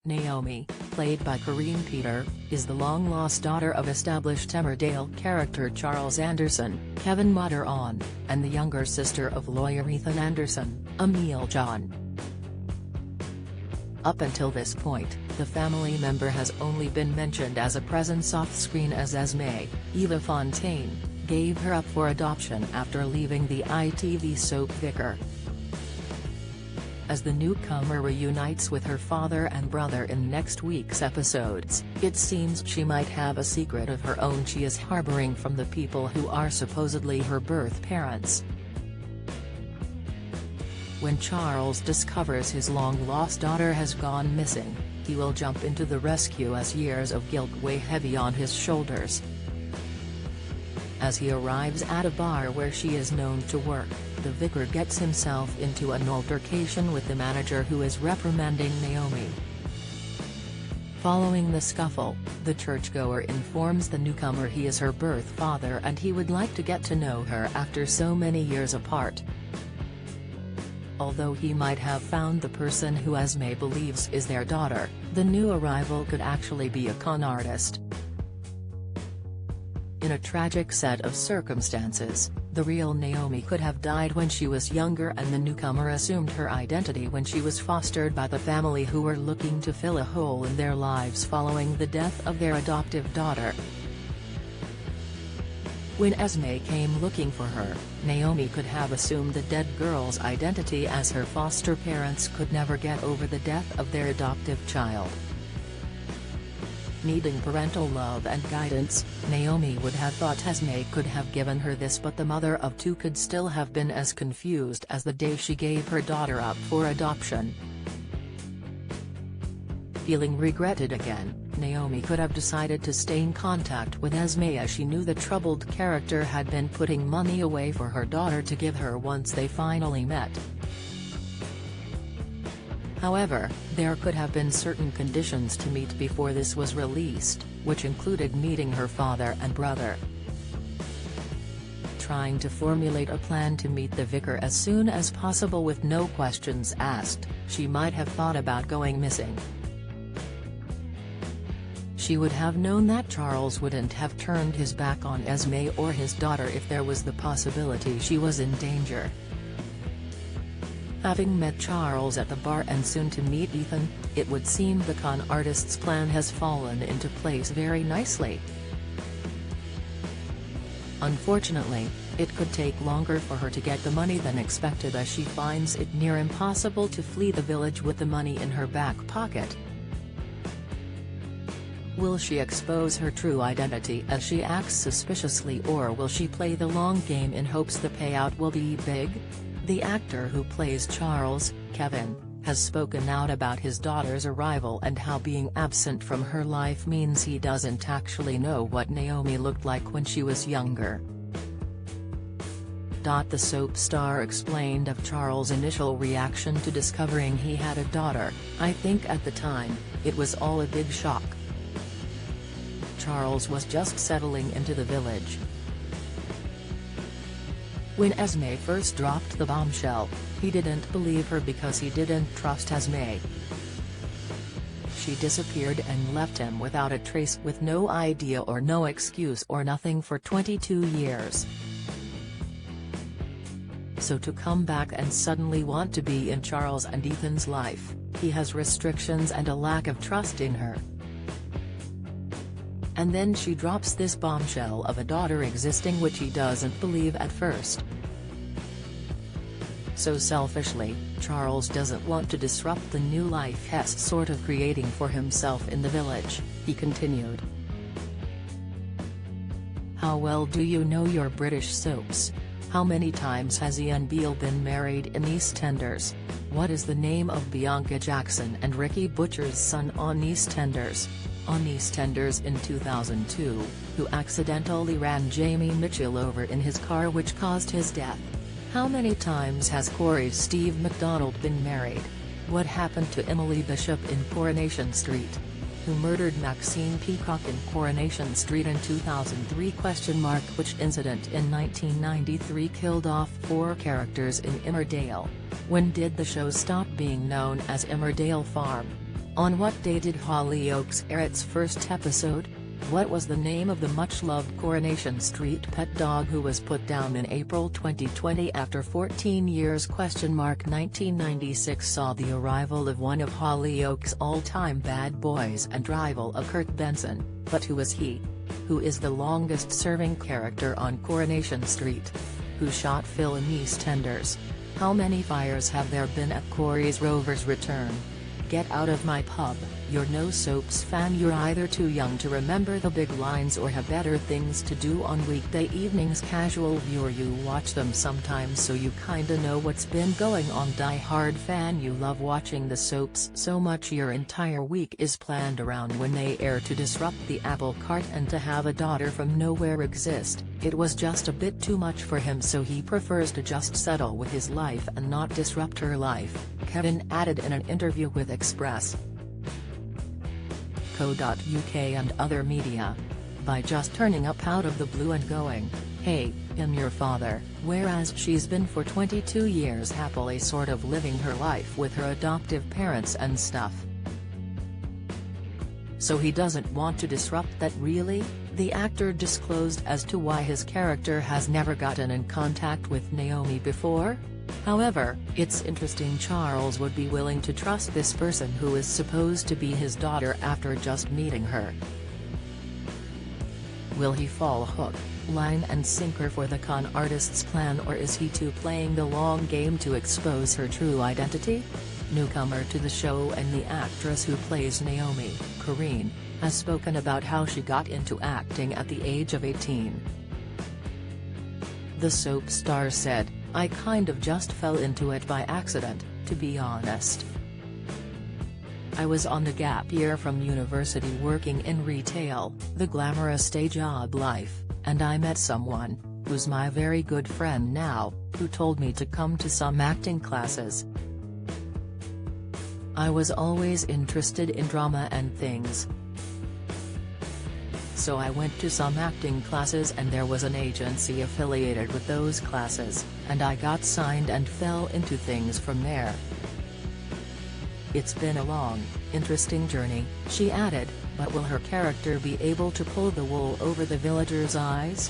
Naomi, played by Corinne Peter, is the long-lost daughter of established Emmerdale character Charles Anderson, Kevin Mother-on, and the younger sister of lawyer Ethan Anderson, Emil John. Up until this point, the family member has only been mentioned as a presence off-screen as Esme, Eva Fontaine, gave her up for adoption after leaving the ITV soap Vicar. As the newcomer reunites with her father and brother in next week's episodes, it seems she might have a secret of her own she is harboring from the people who are supposedly her birth parents. When Charles discovers his long-lost daughter has gone missing, he will jump into the rescue as years of guilt weigh heavy on his shoulders. As he arrives at a bar where she is known to work, the vicar gets himself into an altercation with the manager who is reprimanding Naomi. Following the scuffle, the churchgoer informs the newcomer he is her birth father and he would like to get to know her after so many years apart. Although he might have found the person who Esme believes is their daughter, the new arrival could actually be a con artist. In a tragic set of circumstances, the real Naomi could have died when she was younger and the newcomer assumed her identity when she was fostered by the family who were looking to fill a hole in their lives following the death of their adoptive daughter. When Esme came looking for her, Naomi could have assumed the dead girl's identity as her foster parents could never get over the death of their adoptive child. Needing parental love and guidance, Naomi would have thought Esme could have given her this, but the mother of two could still have been as confused as the day she gave her daughter up for adoption. Feeling regretted again, Naomi could have decided to stay in contact with Esme as she knew the troubled character had been putting money away for her daughter to give her once they finally met. However, there could have been certain conditions to meet before this was released, which included meeting her father and brother. Trying to formulate a plan to meet the vicar as soon as possible with no questions asked, she might have thought about going missing. She would have known that Charles wouldn't have turned his back on Esme or his daughter if there was the possibility she was in danger. Having met Charles at the bar and soon to meet Ethan, it would seem the con artist's plan has fallen into place very nicely. Unfortunately, it could take longer for her to get the money than expected as she finds it near impossible to flee the village with the money in her back pocket. Will she expose her true identity as she acts suspiciously, or will she play the long game in hopes the payout will be big? The actor who plays Charles, Kevin, has spoken out about his daughter's arrival and how being absent from her life means he doesn't actually know what Naomi looked like when she was younger. The soap star explained of Charles' initial reaction to discovering he had a daughter. "I think at the time, it was all a big shock. Charles was just settling into the village. When Esme first dropped the bombshell, he didn't believe her because he didn't trust Esme. She disappeared and left him without a trace, with no idea or no excuse or nothing for 22 years. So to come back and suddenly want to be in Charles and Ethan's life, he has restrictions and a lack of trust in her. And then she drops this bombshell of a daughter existing which he doesn't believe at first. So selfishly, Charles doesn't want to disrupt the new life he's sort of creating for himself in the village," he continued. "How well do you know your British soaps? How many times has Ian Beale been married in EastEnders? What is the name of Bianca Jackson and Ricky Butcher's son on EastEnders? On EastEnders in 2002, who accidentally ran Jamie Mitchell over in his car which caused his death? How many times has Corey's Steve MacDonald been married? What happened to Emily Bishop in Coronation Street? Who murdered Maxine Peacock in Coronation Street in 2003? Which incident in 1993 killed off 4 characters in Emmerdale? When did the show stop being known as Emmerdale Farm? On what day did Hollyoaks air its first episode? What was the name of the much-loved Coronation Street pet dog who was put down in April 2020 after 14 years? 1996 saw the arrival of one of Hollyoaks' all-time bad boys and rival of Kurt Benson, but who is he? Who is the longest-serving character on Coronation Street? Who shot Phil in EastEnders? How many fires have there been at Corey's Rover's return? Get out of my pub, you're no soaps fan. You're either too young to remember the big lines or have better things to do on weekday evenings. Casual viewer, you watch them sometimes so you kinda know what's been going on. Die-hard fan, you love watching the soaps so much your entire week is planned around when they air to disrupt the apple cart. And to have a daughter from nowhere exist, it was just a bit too much for him, so he prefers to just settle with his life and not disrupt her life, Kevin added in an interview with Express.co.uk and other media. By just turning up out of the blue and going, "Hey, I'm your father," whereas she's been for 22 years happily sort of living her life with her adoptive parents and stuff. So he doesn't want to disrupt that, really? The actor disclosed as to why his character has never gotten in contact with Naomi before. However, it's interesting Charles would be willing to trust this person who is supposed to be his daughter after just meeting her. Will he fall hook, line and sinker for the con artist's plan, or is he too playing the long game to expose her true identity? Newcomer to the show and the actress who plays Naomi, Corinne, has spoken about how she got into acting at the age of 18. The soap star said, "I kind of just fell into it by accident, to be honest. I was on a gap year from university working in retail, the glamorous day job life, and I met someone, who's my very good friend now, who told me to come to some acting classes. I was always interested in drama and things. So I went to some acting classes and there was an agency affiliated with those classes, and I got signed and fell into things from there. It's been a long, interesting journey," she added, but will her character be able to pull the wool over the villagers' eyes?